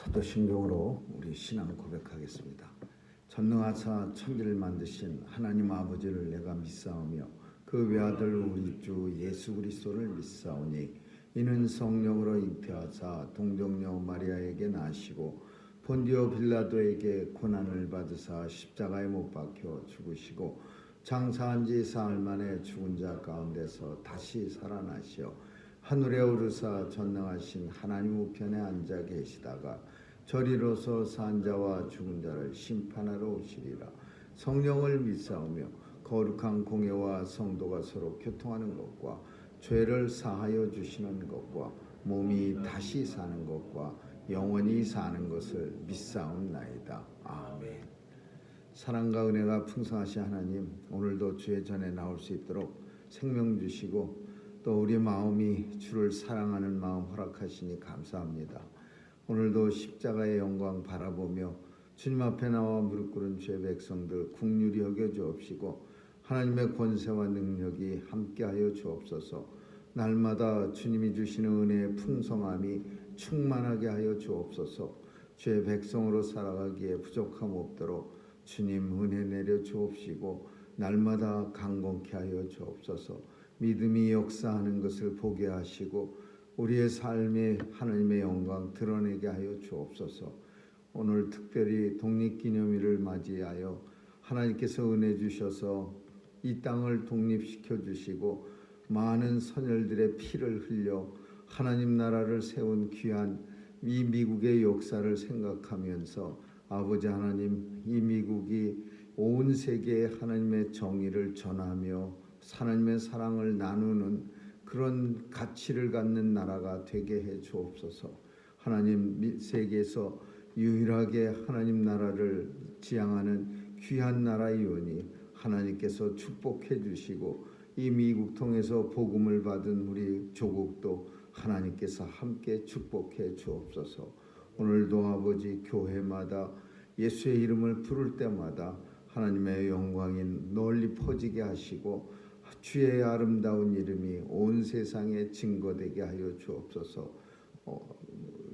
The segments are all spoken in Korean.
사도신경으로 우리 신앙 고백하겠습니다. 전능하사 천지를 만드신 하나님 아버지를 내가 믿사오며 그 외아들 우리 주 예수 그리스도를 믿사오니 이는 성령으로 잉태하사 동정녀 마리아에게 나시고 본디오 빌라도에게 고난을 받으사 십자가에 못 박혀 죽으시고 장사한 지 사흘 만에 죽은 자 가운데서 다시 살아나시어 하늘에 오르사 전능하신 하나님 우편에 앉아 계시다가 저리로서 산 자와 죽은 자를 심판하러 오시리라. 성령을 믿사오며 거룩한 공예와 성도가 서로 교통하는 것과 죄를 사하여 주시는 것과 몸이 다시 사는 것과 영원히 사는 것을 믿사옵나이다. 아멘. 사랑과 은혜가 풍성하신 하나님, 오늘도 주의 전에 나올 수 있도록 생명 주시고 또 우리 마음이 주를 사랑하는 마음 허락하시니 감사합니다. 오늘도 십자가의 영광 바라보며 주님 앞에 나와 무릎 꿇은 주의 백성들 긍휼히 여겨 주옵시고 하나님의 권세와 능력이 함께하여 주옵소서. 날마다 주님이 주시는 은혜의 풍성함이 충만하게 하여 주옵소서. 주의 백성으로 살아가기에 부족함 없도록 주님 은혜 내려 주옵시고 날마다 강건케 하여 주옵소서. 믿음이 역사하는 것을 보게 하시고 우리의 삶에 하나님의 영광 드러내게 하여 주옵소서. 오늘 특별히 독립기념일을 맞이하여 하나님께서 은혜 주셔서 이 땅을 독립시켜 주시고 많은 선열들의 피를 흘려 하나님 나라를 세운 귀한 이 미국의 역사를 생각하면서 아버지 하나님, 이 미국이 온 세계에 하나님의 정의를 전하며 하나님의 사랑을 나누는 그런 가치를 갖는 나라가 되게 해 주옵소서. 하나님, 세계에서 유일하게 하나님 나라를 지향하는 귀한 나라이오니 하나님께서 축복해 주시고 이 미국 통해서 복음을 받은 우리 조국도 하나님께서 함께 축복해 주옵소서. 오늘도 아버지 교회마다 예수의 이름을 부를 때마다 하나님의 영광이 널리 퍼지게 하시고 주의 아름다운 이름이 온 세상에 증거되게 하여 주옵소서.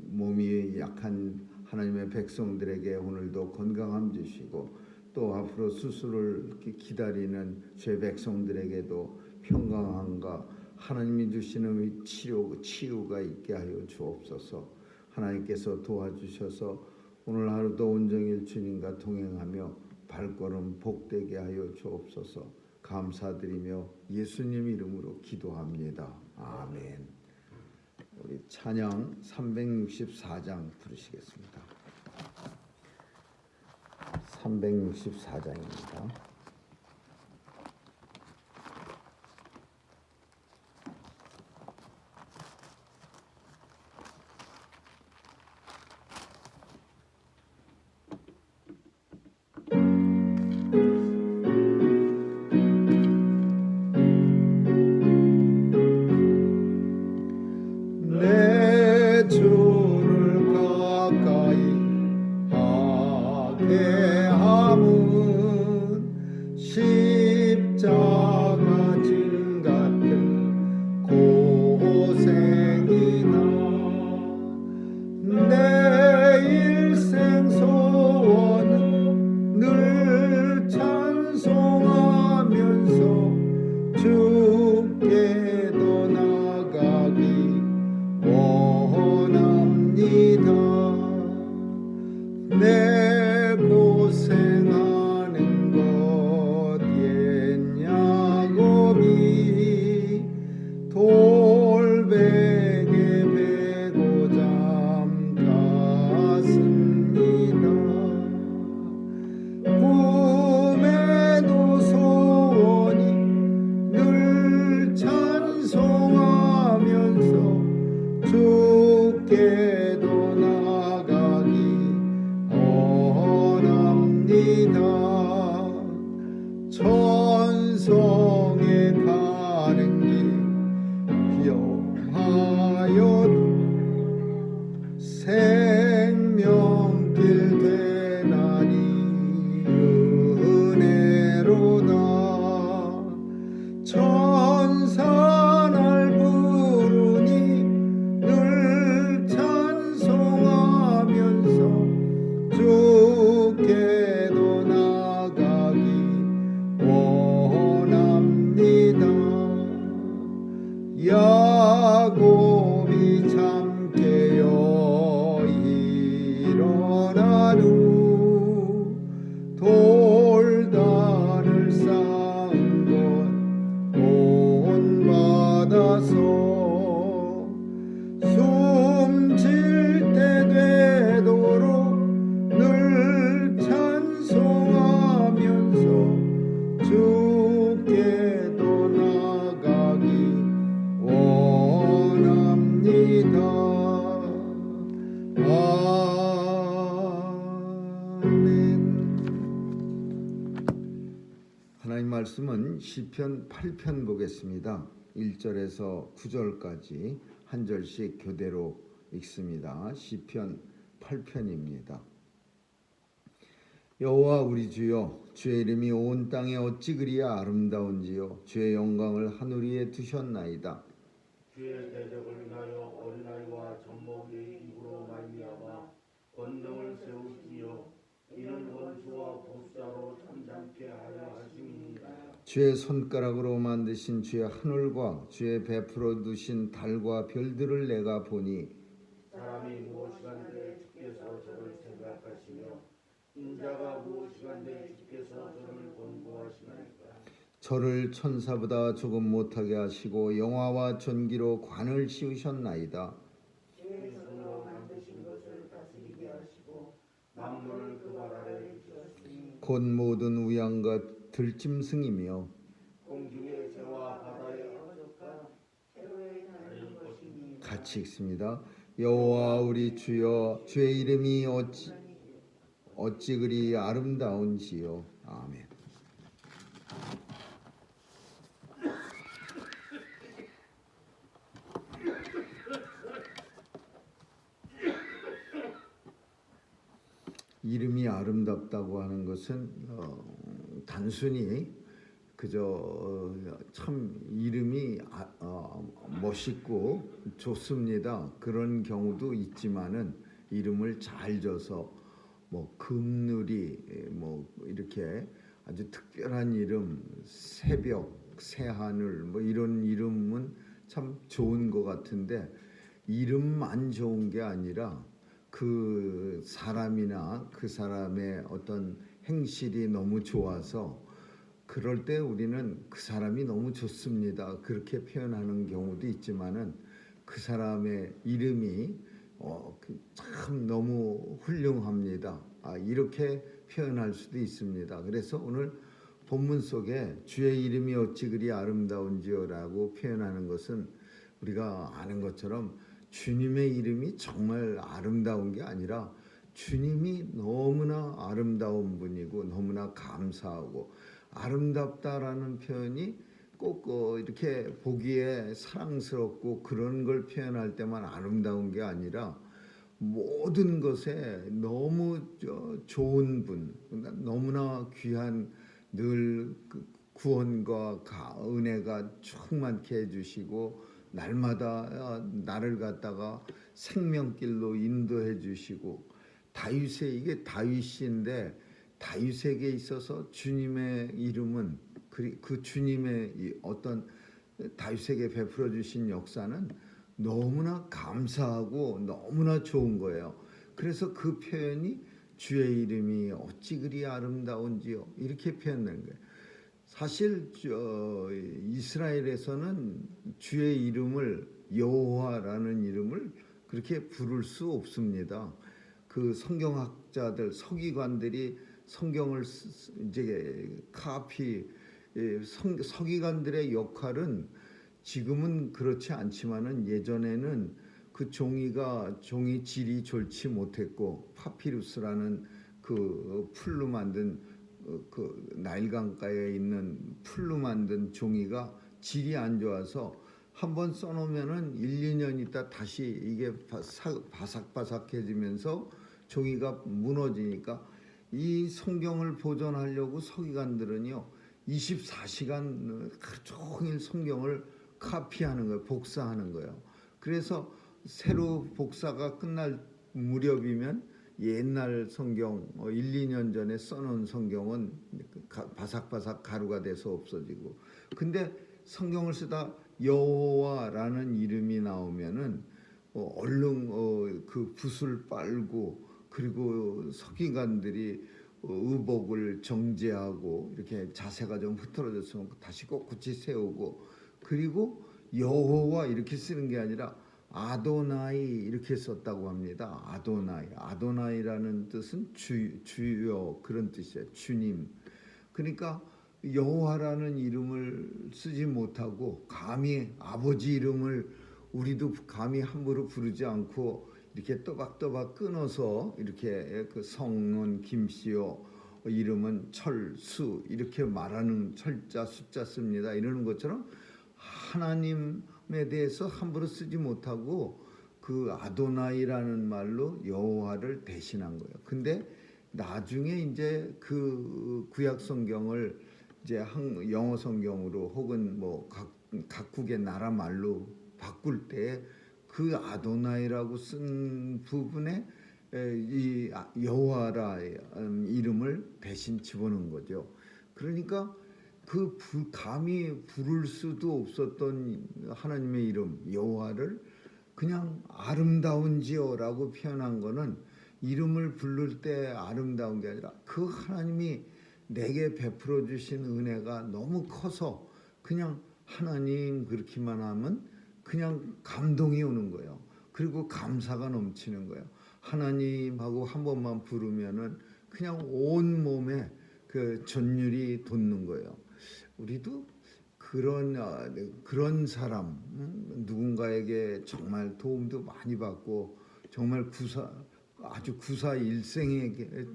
몸이 약한 하나님의 백성들에게 오늘도 건강함 주시고 또 앞으로 수술을 기다리는 주의 백성들에게도 평강함과 하나님이 주시는 치유가 있게 하여 주옵소서. 하나님께서 도와주셔서 오늘 하루도 온종일 주님과 동행하며 발걸음 복되게 하여 주옵소서. 감사드리며 예수님 이름으로 기도합니다. 아멘. 우리 찬양 364장 부르시겠습니다. 364장입니다. 주를 가까이 하게 함은 십자가 진 같은 고생이나 내 일생 소원은 늘 찬송하면서 주께도 나가기 원합니다. 내 고생하는 것 옛 야곱이 돌베개 베고 잠갔습니다. 꿈에도 소원이 늘 찬송하면서 주께도 나가기 원합니다. 천성에 가는 길 영하여도 생명길 되나니 은혜로다. 천사 날 부르니 늘 찬 하나님 말씀은 시편 8편 보겠습니다. 1절에서 9절까지 한 절씩 교대로 읽습니다. 시편 8편입니다. 여호와 우리 주여, 주의 이름이 온 땅에 어찌 그리 아름다운지요. 주의 영광을 하늘 위에 두셨나이다. 주의 대적을 인하여 어린아이와 젖먹이의 입으로 말미암아 권능을 세우시며 이는 원수와 보수자로 잠잠케 하려 하심이니라. 주의 손가락으로 만드신 주의 하늘과 주의 베풀어 두신 달과 별들을 내가 보니 사람이 무엇이간데 주께서 저를 생각하시며 인자가 무엇이간데 주께서 저를 권고하시나이까. 저를 천사보다 조금 못하게 하시고 영화와 전기로 관을 씌우셨나이다. 주의 손으로 만드신 것을 다스리게 하시고 만물을 그 발 아래 두셨으니 곧 모든 우양과 들짐승이며 공중의 새와 바다의 어족과 해로에 다니는 것이니. 같이 읽습니다. 여호와 우리 주여, 주의 이름이 어찌 그리 아름다운지요. 아멘. 이름이 아름답다고 하는 것은 단순히 그저 참 이름이 멋있고 좋습니다. 그런 경우도 있지만은 이름을 잘 져서 뭐 금누리 뭐 이렇게 아주 특별한 이름, 새벽, 새하늘 뭐 이런 이름은 참 좋은 것 같은데 이름만 좋은 게 아니라 그 사람이나 그 사람의 어떤 행실이 너무 좋아서 그럴 때 우리는 그 사람이 너무 좋습니다. 그렇게 표현하는 경우도 있지만은 그 사람의 이름이 참 너무 훌륭합니다. 이렇게 표현할 수도 있습니다. 그래서 오늘 본문 속에 주의 이름이 어찌 그리 아름다운지요라고 표현하는 것은 우리가 아는 것처럼 주님의 이름이 정말 아름다운 게 아니라 주님이 너무나 아름다운 분이고 너무나 감사하고 아름답다라는 표현이 꼭 이렇게 보기에 사랑스럽고 그런 걸 표현할 때만 아름다운 게 아니라 모든 것에 너무 좋은 분, 너무나 귀한 늘 구원과 은혜가 충만케 해주시고 날마다 나를 갖다가 생명길로 인도해 주시고 이게 다윗인데 다윗에게 있어서 주님의 이름은 그 주님의 어떤 다윗에게 베풀어 주신 역사는 너무나 감사하고 너무나 좋은 거예요. 그래서 그 표현이 주의 이름이 어찌 그리 아름다운지요 이렇게 표현된 거예요. 사실 이스라엘에서는 주의 이름을 여호와라는 이름을 그렇게 부를 수 없습니다. 그 성경학자들, 서기관들이 성경을 이제 서기관들의 역할은 지금은 그렇지 않지만은 예전에는 그 종이 질이 좋지 못했고 파피루스라는 그 풀로 만든 그 나일강가에 있는 풀로 만든 종이가 질이 안 좋아서 한번 써놓으면은 1, 2년 있다 다시 이게 바삭바삭해지면서 종이가 무너지니까 이 성경을 보존하려고 서기관들은요 24시간 하루 종일 성경을 카피하는 거예요. 복사하는 거예요. 그래서 새로 복사가 끝날 무렵이면 옛날 성경 1, 2년 전에 써놓은 성경은 바삭바삭 가루가 돼서 없어지고 근데 성경을 쓰다 여호와라는 이름이 나오면은 얼른 그 붓을 빨고 그리고 서기관들이 의복을 정제하고 이렇게 자세가 좀 흐트러졌으면 다시 꼿꼿이 세우고 그리고 여호와 이렇게 쓰는 게 아니라 아도나이 이렇게 썼다고 합니다. 아도나이라는 뜻은 주여 그런 뜻이에요. 주님. 그러니까 여호와라는 이름을 쓰지 못하고 감히 아버지 이름을 우리도 감히 함부로 부르지 않고 이렇게 또박또박 끊어서 이렇게 그 성은 김씨요, 이름은 철수 이렇게 말하는 철자 숫자 씁니다. 이러는 것처럼 하나님에 대해서 함부로 쓰지 못하고 그 아도나이라는 말로 여호와를 대신한 거예요. 근데 나중에 이제 그 구약 성경을 이제 영어 성경으로 혹은 뭐 각국의 나라 말로 바꿀 때 그 아도나이라고 쓴 부분에 이 여호와라 이름을 대신 집어넣은 거죠. 그러니까 그 감히 부를 수도 없었던 하나님의 이름 여호와를 그냥 아름다운지요라고 표현한 거는 이름을 부를 때 아름다운 게 아니라 그 하나님이 내게 베풀어 주신 은혜가 너무 커서 그냥 하나님 그렇게만 하면 그냥 감동이 오는 거예요. 그리고 감사가 넘치는 거예요. 하나님하고 한 번만 부르면은 그냥 온 몸에 그 전율이 돋는 거예요. 우리도 그런 사람, 누군가에게 정말 도움도 많이 받고 정말 아주 구사일생에게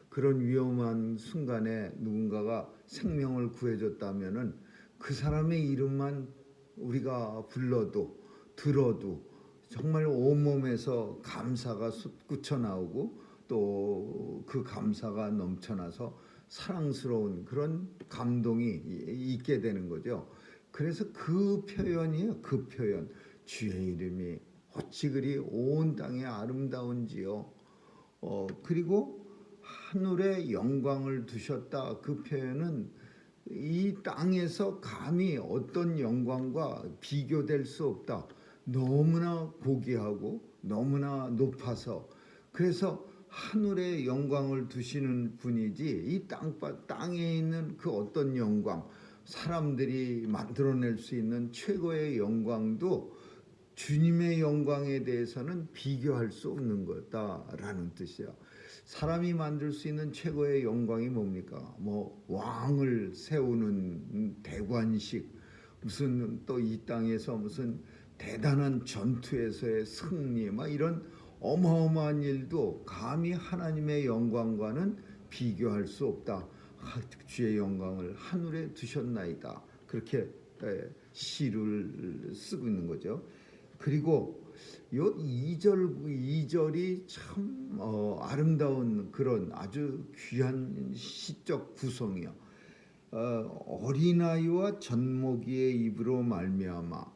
그런 위험한 순간에 누군가가 생명을 구해줬다면은 그 사람의 이름만 우리가 불러도 들어도 정말 온몸에서 감사가 솟구쳐 나오고 또 그 감사가 넘쳐나서 사랑스러운 그런 감동이 있게 되는 거죠. 그래서 그 표현이에요. 그 표현. 주의 이름이 어찌 그리 온 땅에 아름다운지요. 그리고 하늘에 영광을 두셨다. 그 표현은 이 땅에서 감히 어떤 영광과 비교될 수 없다. 너무나 고귀하고 너무나 높아서 그래서 하늘에 영광을 두시는 분이지 이 땅에 있는 그 어떤 영광 사람들이 만들어낼 수 있는 최고의 영광도 주님의 영광에 대해서는 비교할 수 없는 거다라는 뜻이야. 사람이 만들 수 있는 최고의 영광이 뭡니까? 뭐 왕을 세우는 대관식, 무슨 또 이 땅에서 무슨 대단한 전투에서의 승리, 막 이런 어마어마한 일도 감히 하나님의 영광과는 비교할 수 없다. 주의 영광을 하늘에 두셨나이다. 그렇게 시를 쓰고 있는 거죠. 그리고 요 2절이 참 아름다운 그런 아주 귀한 시적 구성이요. 어린아이와 젖먹이의 입으로 말미암아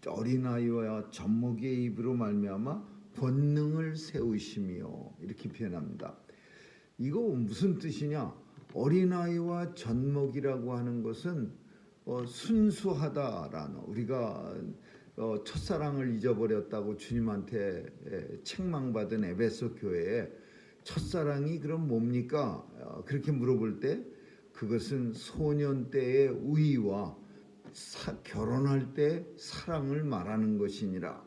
어린아이와 젖먹이의 입으로 말미암아 권능을 세우시며 이렇게 표현합니다. 이거 무슨 뜻이냐? 어린아이와 젖먹이라고 하는 것은 순수하다라는 우리가 첫사랑을 잊어버렸다고 주님한테 책망받은 에베소 교회에 첫사랑이 그럼 뭡니까? 그렇게 물어볼 때 그것은 소년 때의 우위와 결혼할 때 사랑을 말하는 것이니라.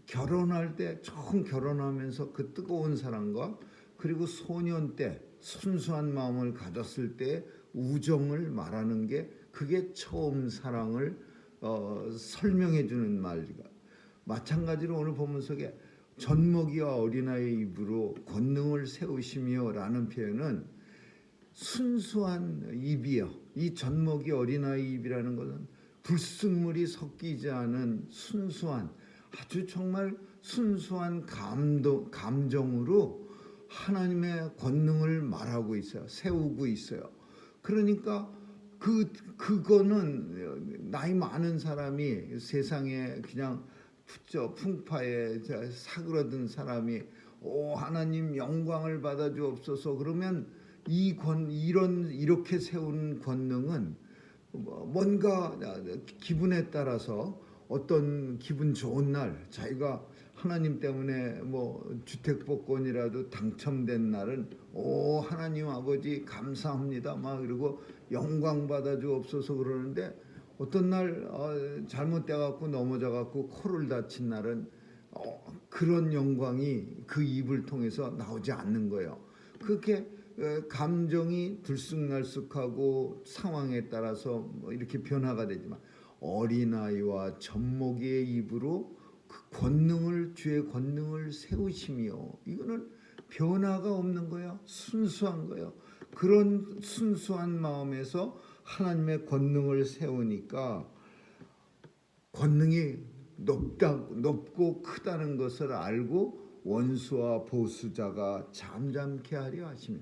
결혼할 때 처음 결혼하면서 그 뜨거운 사랑과 그리고 소년 때 순수한 마음을 가졌을 때 우정을 말하는 게 그게 처음 사랑을 설명해 주는 말이가 마찬가지로 오늘 본문 속에 젖먹이와 어린아이의 입으로 권능을 세우시며 라는 표현은 순수한 입이요. 이 젖먹이 어린아이 입이라는 것은 불순물이 섞이지 않은 순수한 아주 정말 순수한 감정으로 하나님의 권능을 말하고 있어요. 세우고 있어요. 그러니까 그거는 나이 많은 사람이 세상에 그냥 풍파에 사그러든 사람이 하나님 영광을 받아 주옵소서 그러면 이렇게 세운 권능은 뭔가 기분에 따라서 어떤 기분 좋은 날 자기가 하나님 때문에 뭐 주택복권이라도 당첨된 날은 하나님 아버지 감사합니다 막 그리고 영광 받아 주옵소서 그러는데 어떤 날 잘못돼 갖고 넘어져 갖고 코를 다친 날은 그런 영광이 그 입을 통해서 나오지 않는 거예요. 그렇게 감정이 들쑥날쑥하고 상황에 따라서 뭐 이렇게 변화가 되지만 어린아이와 젖먹이의 입으로 권능을 주의 권능을 세우시며 이거는 변화가 없는 거야. 순수한 거야. 그런 순수한 마음에서 하나님의 권능을 세우니까 권능이 높고 크다는 것을 알고 원수와 보수자가 잠잠케 하려 하시며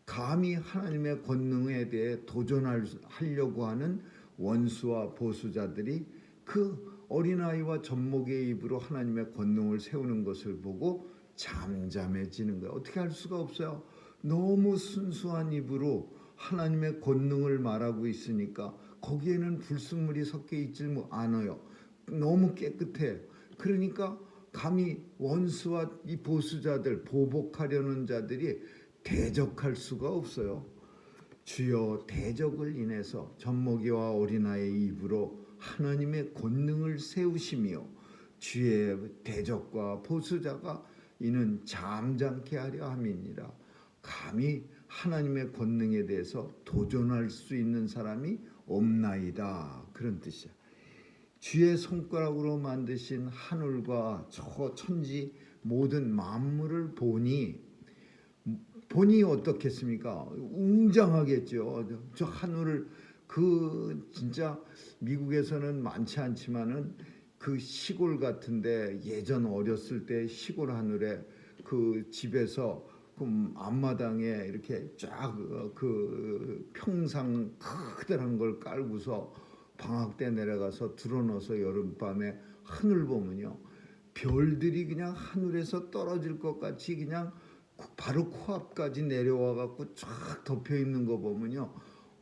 감히 하나님의 권능에 대해 도전하려고 하는 원수와 보수자들이 그 어린아이와 젖먹이의 입으로 하나님의 권능을 세우는 것을 보고 잠잠해지는 거예요. 어떻게 할 수가 없어요. 너무 순수한 입으로 하나님의 권능을 말하고 있으니까 거기에는 불순물이 섞여 있지 않아요. 너무 깨끗해요. 그러니까 감히 원수와 이 보수자들, 보복하려는 자들이 대적할 수가 없어요. 주여 대적을 인해서 젖먹이와 어린아이의 입으로 하나님의 권능을 세우시며 주의 대적과 보수자가 이는 잠잠케 하려 함이니라. 감히 하나님의 권능에 대해서 도전할 수 있는 사람이 없나이다. 그런 뜻이야. 주의 손가락으로 만드신 하늘과 저 천지 모든 만물을 보니 어떻겠습니까? 웅장하겠죠. 저 하늘을 진짜 미국에서는 많지 않지만은 그 시골 같은데 예전 어렸을 때 시골 하늘에 그 집에서 그 앞마당에 이렇게 쫙 그 평상 크다란 걸 깔고서 방학 때 내려가서 드러넣어서 여름밤에 하늘 보면요, 별들이 그냥 하늘에서 떨어질 것 같이 그냥 바로 코앞까지 내려와 갖고 쫙 덮여 있는 거 보면요,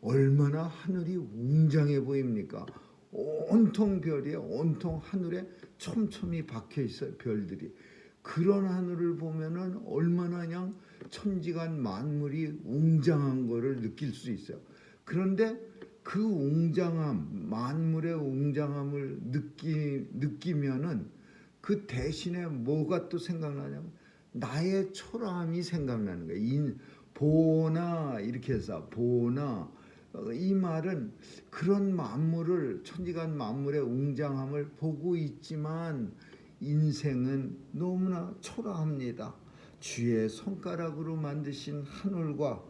얼마나 하늘이 웅장해 보입니까? 온통 별이에요. 온통 하늘에 촘촘히 박혀 있어요, 별들이. 그런 하늘을 보면은 얼마나 그냥 천지간 만물이 웅장한 거를 느낄 수 있어요. 그런데 그 웅장함, 만물의 웅장함을 느끼면은 그 대신에 뭐가 또 생각나냐면 나의 초라함이 생각나는 거예요. 보나 이렇게 해서 보나, 이 말은 그런 만물을, 천지간 만물의 웅장함을 보고 있지만 인생은 너무나 초라합니다. 주의 손가락으로 만드신 하늘과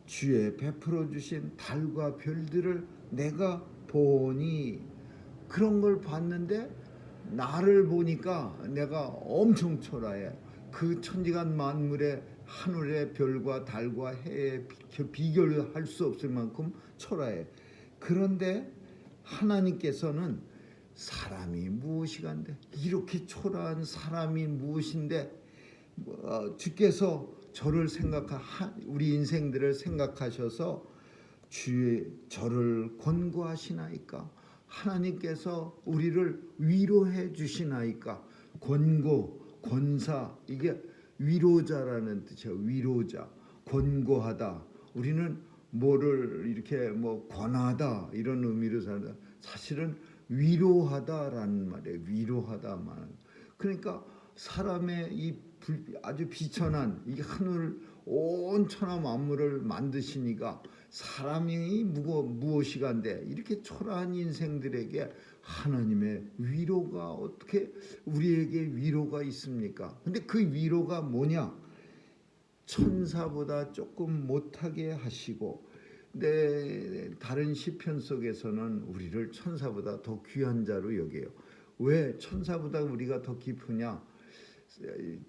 주의 베풀어 주신 달과 별들을 내가 보니, 그런 걸 봤는데 나를 보니까 내가 엄청 초라해. 그 천지간 만물의 하늘의 별과 달과 해에 비교할 수 없을 만큼 초라해. 그런데 하나님께서는 사람이 무엇이간데, 이렇게 초라한 사람이 무엇인데 주께서 우리 인생들을 생각하셔서 저를 권고하시나이까. 하나님께서 우리를 위로해 주시나이까. 권사, 이게 위로자라는 뜻이에요. 위로자, 권고하다. 우리는 뭐를 이렇게 권하다 이런 의미로 사는, 사실은 위로하다라는 말이에요. 위로하다만. 그러니까 사람의 이 아주 비천한 이 하늘 온 천하 만물을 만드시니까 사람이 무엇이간데 이렇게 초라한 인생들에게 하나님의 위로가 어떻게 우리에게 위로가 있습니까? 근데 그 위로가 뭐냐? 천사보다 조금 못하게 하시고, 다른 시편 속에서는 우리를 천사보다 더 귀한 자로 여겨요. 왜 천사보다 우리가 더 깊으냐?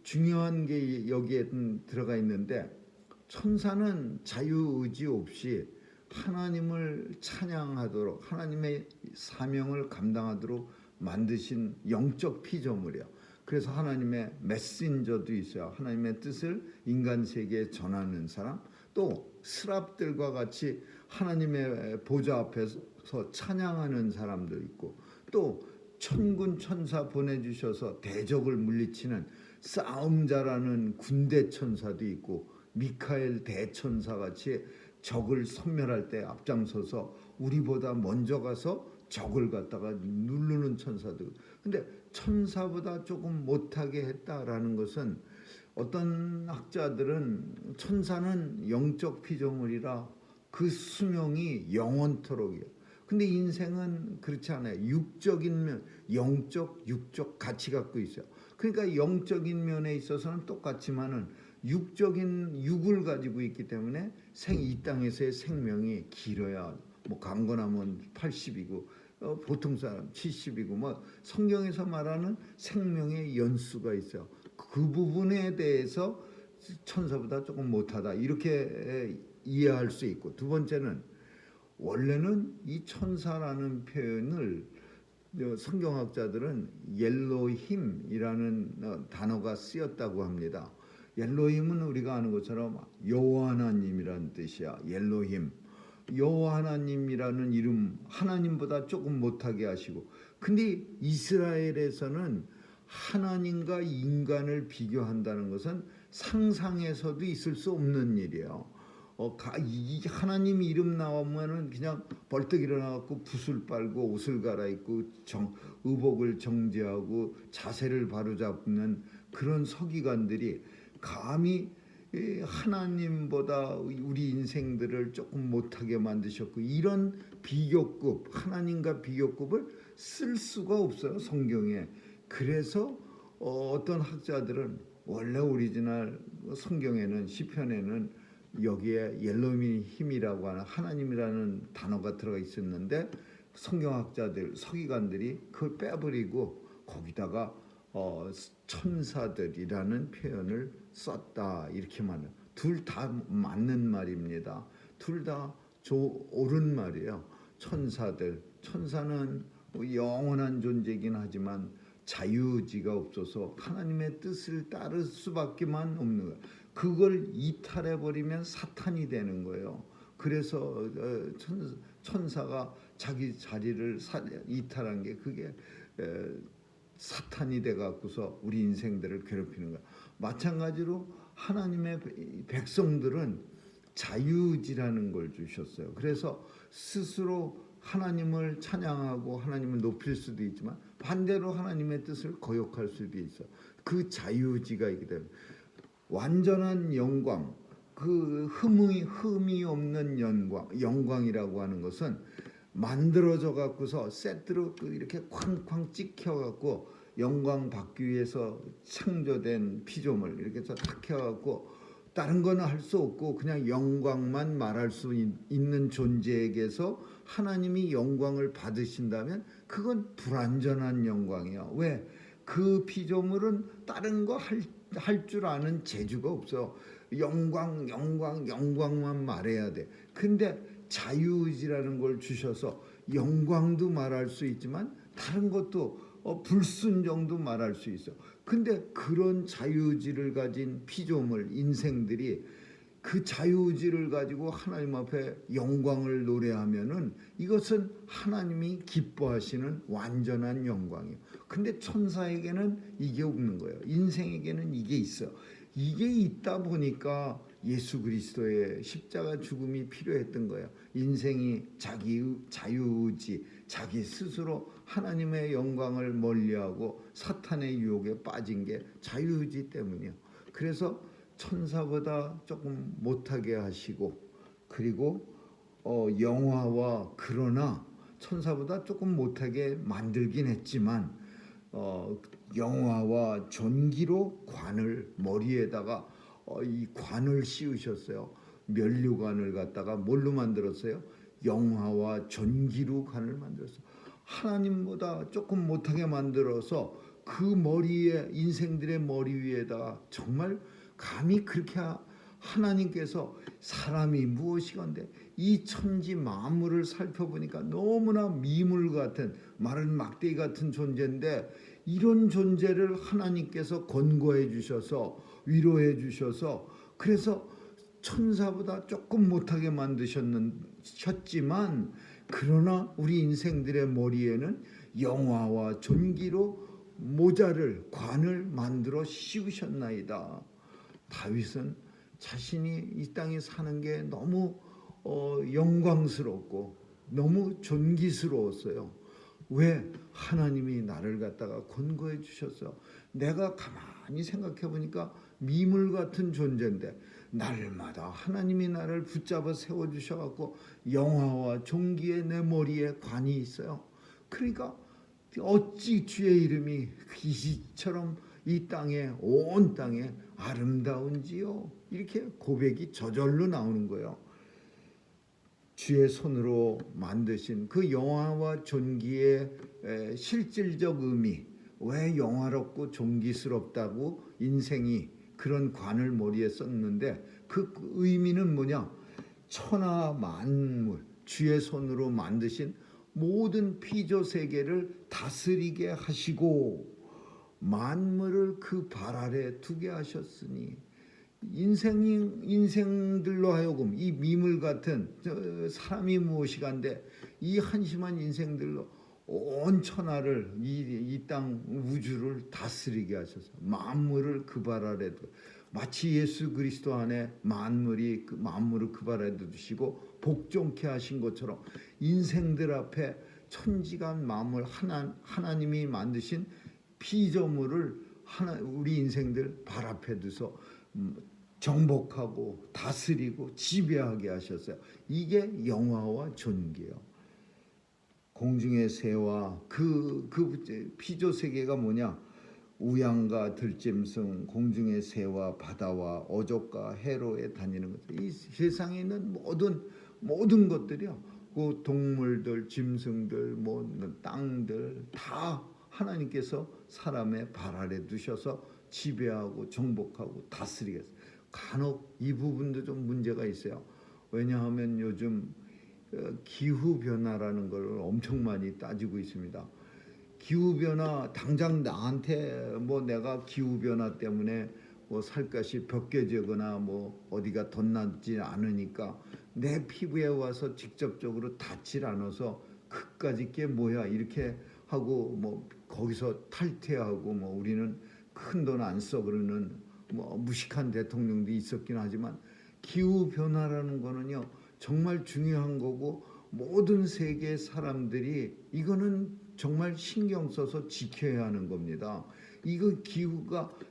중요한 게 여기에 들어가 있는데, 천사는 자유의지 없이 하나님을 찬양하도록, 하나님의 사명을 감당하도록 만드신 영적 피조물이에요. 그래서 하나님의 메신저도 있어요. 하나님의 뜻을 인간 세계에 전하는 사람, 또 스랍들과 같이 하나님의 보좌 앞에서 찬양하는 사람도 있고, 또 천군 천사 보내주셔서 대적을 물리치는 싸움자라는 군대 천사도 있고, 미카엘 대천사 같이 적을 섬멸할 때 앞장서서 우리보다 먼저 가서 적을 갖다가 누르는 천사도. 근데 천사보다 조금 못하게 했다라는 것은, 어떤 학자들은 천사는 영적 피조물이라 그 수명이 영원토록이에요. 근데 인생은 그렇지 않아요. 육적인 면, 영적, 육적 같이 갖고 있어요. 그러니까 영적인 면에 있어서는 똑같지만은 육적인 육을 가지고 있기 때문에 이 땅에서의 생명이 길어야 뭐 강건하면 80이고 보통 사람 70이고 뭐 성경에서 말하는 생명의 연수가 있어요. 그 부분에 대해서 천사보다 조금 못하다 이렇게 이해할 수 있고, 두 번째는 원래는 이 천사라는 표현을 성경학자들은 옐로힘이라는 단어가 쓰였다고 합니다. 옐로힘은 우리가 아는 것처럼 여호와 하나님이라는 뜻이야. 옐로힘, 여호와 하나님이라는 이름, 하나님보다 조금 못하게 하시고, 근데 이스라엘에서는 하나님과 인간을 비교한다는 것은 상상에서도 있을 수 없는 일이에요. 하나님 이름 나오면은 그냥 벌떡 일어나갖고 붓을 빨고 옷을 갈아입고 의복을 정제하고 자세를 바로잡는 그런 서기관들이 감히 하나님보다 우리 인생들을 조금 못하게 만드셨고, 이런 비교급, 하나님과 비교급을 쓸 수가 없어요, 성경에. 그래서 어떤 학자들은 원래 오리지널 성경에는, 시편에는 여기에 옐로힘이라고 하는 하나님이라는 단어가 들어가 있었는데, 성경학자들, 서기관들이 그걸 빼버리고 거기다가 천사들이라는 표현을 썼다 이렇게 말해요. 둘 다 맞는 말입니다. 둘 다 옳은 말이에요. 천사는 영원한 존재이긴 하지만 자유의지가 없어서 하나님의 뜻을 따를 수밖에만 없는 거예요. 그걸 이탈해 버리면 사탄이 되는 거예요. 그래서 천사가 자기 자리를 이탈한 게 그게 사탄이 돼 갖고서 우리 인생들을 괴롭히는 거야. 마찬가지로 하나님의 백성들은 자유의지라는 걸 주셨어요. 그래서 스스로 하나님을 찬양하고 하나님을 높일 수도 있지만 반대로 하나님의 뜻을 거역할 수도 있어. 그 자유의지가 있기 때문에 완전한 영광, 그 흠이 없는 영광이라고 하는 것은 만들어져 갖고서 세트로 이렇게 쾅쾅 찍혀 갖고 영광 받기 위해서 창조된 피조물 이렇게 탁 해 갖고 다른 거는 할 수 없고 그냥 영광만 말할 수 있는 존재에게서 하나님이 영광을 받으신다면 그건 불완전한 영광이야. 왜? 그 피조물은 다른 거 할 줄 아는 재주가 없어. 영광만 말해야 돼. 근데 자유의지라는 걸 주셔서 영광도 말할 수 있지만 다른 것도 불순종도 말할 수 있어. 근데 그런 자유의지를 가진 피조물 인생들이 그 자유의지를 가지고 하나님 앞에 영광을 노래하면은 이것은 하나님이 기뻐하시는 완전한 영광이에요. 근데 천사에게는 이게 없는 거예요. 인생에게는 이게 있어. 이게 있다 보니까 예수 그리스도의 십자가 죽음이 필요했던 거예요. 인생이 자기 자유의지, 자기 스스로 하나님의 영광을 멀리하고 사탄의 유혹에 빠진 게 자유의지 때문이에요. 그래서 천사보다 조금 못하게 하시고, 그리고 영화와 그러나 천사보다 조금 못하게 만들긴 했지만 영화와 존귀로 관을 머리에다가 이 관을 씌우셨어요. 면류관을 갖다가 뭘로 만들었어요? 영화와 존귀로 관을 만들었어요. 하나님보다 조금 못하게 만들어서 그 머리에, 인생들의 머리 위에다가 정말 감히 그렇게 하나님께서 사람이 무엇이건데 이 천지 만물을 살펴보니까 너무나 미물 같은 마른 막대기 같은 존재인데 이런 존재를 하나님께서 권고해 주셔서 위로해 주셔서 그래서 천사보다 조금 못하게 만드셨지만 그러나 우리 인생들의 머리에는 영화와 존귀로 모자를 관을 만들어 씌우셨나이다. 다윗은 자신이 이 땅에 사는 게 너무 영광스럽고 너무 존귀스러웠어요. 왜? 하나님이 나를 갖다가 권고해 주셨어. 내가 가만히 가만히 생각해 보니까 미물 같은 존재인데 날마다 하나님이 나를 붙잡아 세워주셔갖고 영화와 존귀의 내 머리에 관이 있어요. 그러니까 어찌 주의 이름이 이처럼 이 땅에 온 땅에 아름다운지요. 이렇게 고백이 저절로 나오는 거예요. 주의 손으로 만드신 그 영화와 존귀의 실질적 의미, 왜 영화롭고 존귀스럽다고 인생이 그런 관을 머리에 썼는데 그 의미는 뭐냐? 천하 만물 주의 손으로 만드신 모든 피조 세계를 다스리게 하시고 만물을 그 발 아래 두게 하셨으니 인생들로 하여금 이 미물 같은 사람이 무엇이간데 이 한심한 인생들로 온 천하를 이 땅 우주를 다스리게 하셔서 만물을 그 발 아래 두 마치 예수 그리스도 안에 만물을 그 발 아래 두시고 복종케 하신 것처럼 인생들 앞에 천지간 만물 하나님이 만드신 피조물을 우리 인생들 발 앞에 두서 정복하고 다스리고 지배하게 하셨어요. 이게 영화와 존귀예요. 공중의 새와 그 피조 세계가 뭐냐? 우양과 들짐승, 공중의 새와 바다와 어족과 해로에 다니는 것들. 이 세상에 있는 모든 것들이요. 그 동물들, 짐승들, 땅들 다 하나님께서 사람의 발 아래 두셔서 지배하고 정복하고 다스리겠어요. 간혹 이 부분도 좀 문제가 있어요. 왜냐하면 요즘 기후 변화라는 걸 엄청 많이 따지고 있습니다. 기후 변화 당장 나한테 내가 기후 변화 때문에 살갗이 벗겨지거나 어디가 덧나지 않으니까 내 피부에 와서 직접적으로 닿질 않아서 그까짓 게 뭐야 이렇게 하고 거기서 탈퇴하고 우리는 큰 돈 안 써 그러는 무식한 대통령도 있었긴 하지만 기후 변화라는 거는요 정말 중요한 거고 모든 세계 사람들이 이거는 정말 신경 써서 지켜야 하는 겁니다. 이거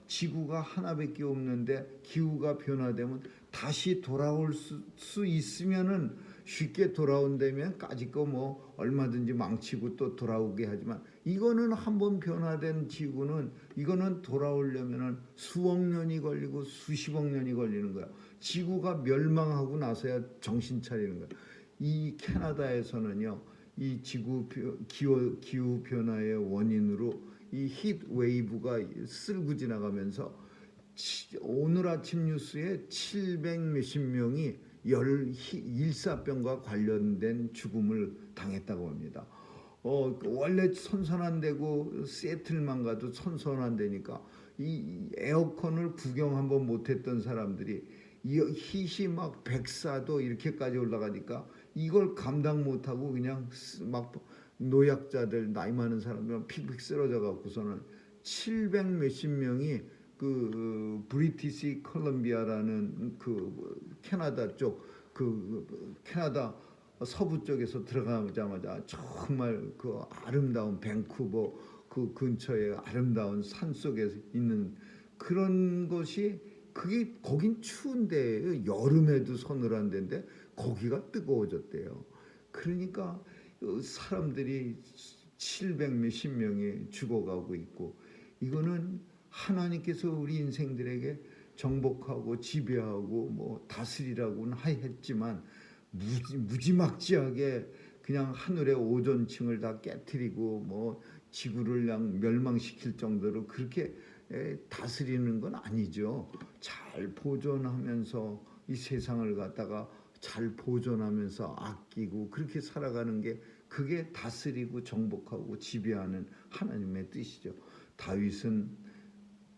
지구가 하나밖에 없는데 기후가 변화되면 다시 돌아올 수 있으면은 쉽게 돌아온다면 까짓 거 얼마든지 망치고 또 돌아오게 하지만 이거는 한번 변화된 지구는 이거는 돌아오려면은 수억 년이 걸리고 수십억 년이 걸리는 거야. 지구가 멸망하고 나서야 정신 차리는 거야. 이 캐나다에서는요, 이 기후 변화의 원인으로 이 히트 웨이브가 쓸고 지나가면서 오늘 아침 뉴스에 700 몇십 명이 일사병과 관련된 죽음을 당했다고 합니다. 원래 선선한 데고 세틀만 가도 선선한 데니까 이 에어컨을 구경 한번 못했던 사람들이 이 히시 막 104도 이렇게까지 올라가니까 이걸 감당 못하고 그냥 막 노약자들 나이 많은 사람들은 픽픽 쓰러져 갖고서는 700 몇십 명이 그 브리티시 컬럼비아라는 그 캐나다 쪽 캐나다 서부 쪽에서 들어가자마자 정말 그 아름다운 밴쿠버 그 근처에 아름다운 산 속에 있는 그런 것이 그게 거긴 추운데 여름에도 서늘한 데인데 거기가 뜨거워졌대요. 그러니까 사람들이 700 몇십 명이 죽어가고 있고 이거는 하나님께서 우리 인생들에게 정복하고 지배하고 다스리라고는 했지만 무지막지하게 그냥 하늘의 오존층을 다 깨트리고 지구를 그냥 멸망시킬 정도로 그렇게 다스리는 건 아니죠. 잘 보존하면서 이 세상을 갖다가 잘 보존하면서 아끼고 그렇게 살아가는 게 그게 다스리고 정복하고 지배하는 하나님의 뜻이죠. 다윗은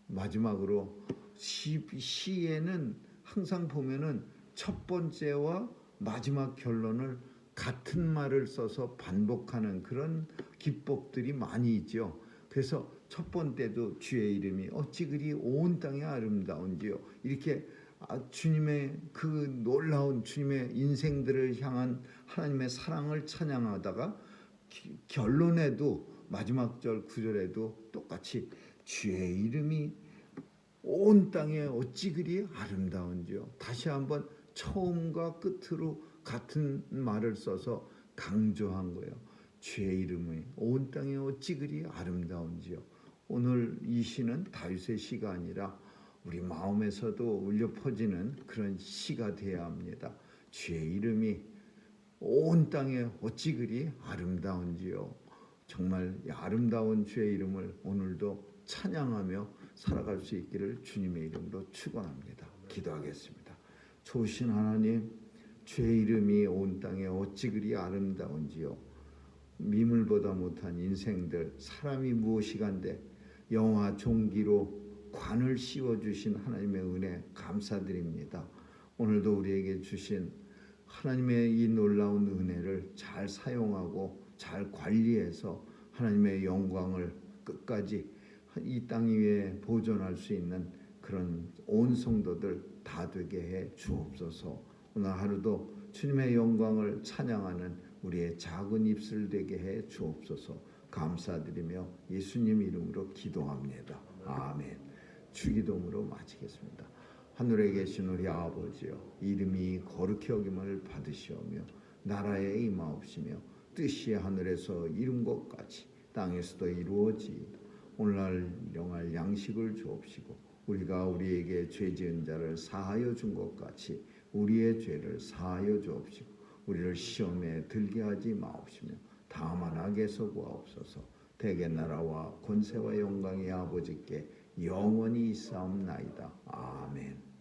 마지막으로 시에는 항상 보면은 첫 번째와 마지막 결론을 같은 말을 써서 반복하는 그런 기법들이 많이 있죠. 그래서 첫 번째도 주의 이름이 어찌 그리 온 땅에 아름다운지요. 이렇게 주님의 그 놀라운 주님의 인생들을 향한 하나님의 사랑을 찬양하다가 결론에도 마지막 절 9절에도 똑같이 주의 이름이 온 땅에 어찌 그리 아름다운지요. 다시 한번 처음과 끝으로 같은 말을 써서 강조한 거예요. 주의 이름이 온 땅에 어찌 그리 아름다운지요. 오늘 이 시는 다윗의 시가 아니라 우리 마음에서도 울려 퍼지는 그런 시가 되어야 합니다. 주의 이름이 온 땅에 어찌 그리 아름다운지요. 정말 아름다운 주의 이름을 오늘도 찬양하며 살아갈 수 있기를 주님의 이름으로 축원합니다. 기도하겠습니다. 좋으신 하나님, 주의 이름이 온 땅에 어찌 그리 아름다운지요. 미물보다 못한 인생들, 사람이 무엇이간데 영화 종기로 관을 씌워주신 하나님의 은혜 감사드립니다. 오늘도 우리에게 주신 하나님의 이 놀라운 은혜를 잘 사용하고 잘 관리해서 하나님의 영광을 끝까지 이 땅 위에 보존할 수 있는 그런 온 성도들 다 되게 해 주옵소서. 오늘 하루도 주님의 영광을 찬양하는 우리의 작은 입술 되게 해 주옵소서. 감사드리며 예수님 이름으로 기도합니다. 아멘. 주기도문으로 마치겠습니다. 하늘에 계신 우리 아버지여, 이름이 거룩히 여김을 받으시오며 나라에 임하옵시며 뜻이 하늘에서 이룬 것 같이 땅에서도 이루어지이다. 오늘날 일용할 양식을 주옵시고 우리가 우리에게 죄 지은 자를 사하여 준 것 같이 우리의 죄를 사하여 주옵시고 우리를 시험에 들게 하지 마옵시며 다만 악에서 구하옵소서. 대개 나라와 권세와 영광이 아버지께 영원히 있사옵나이다. 아멘.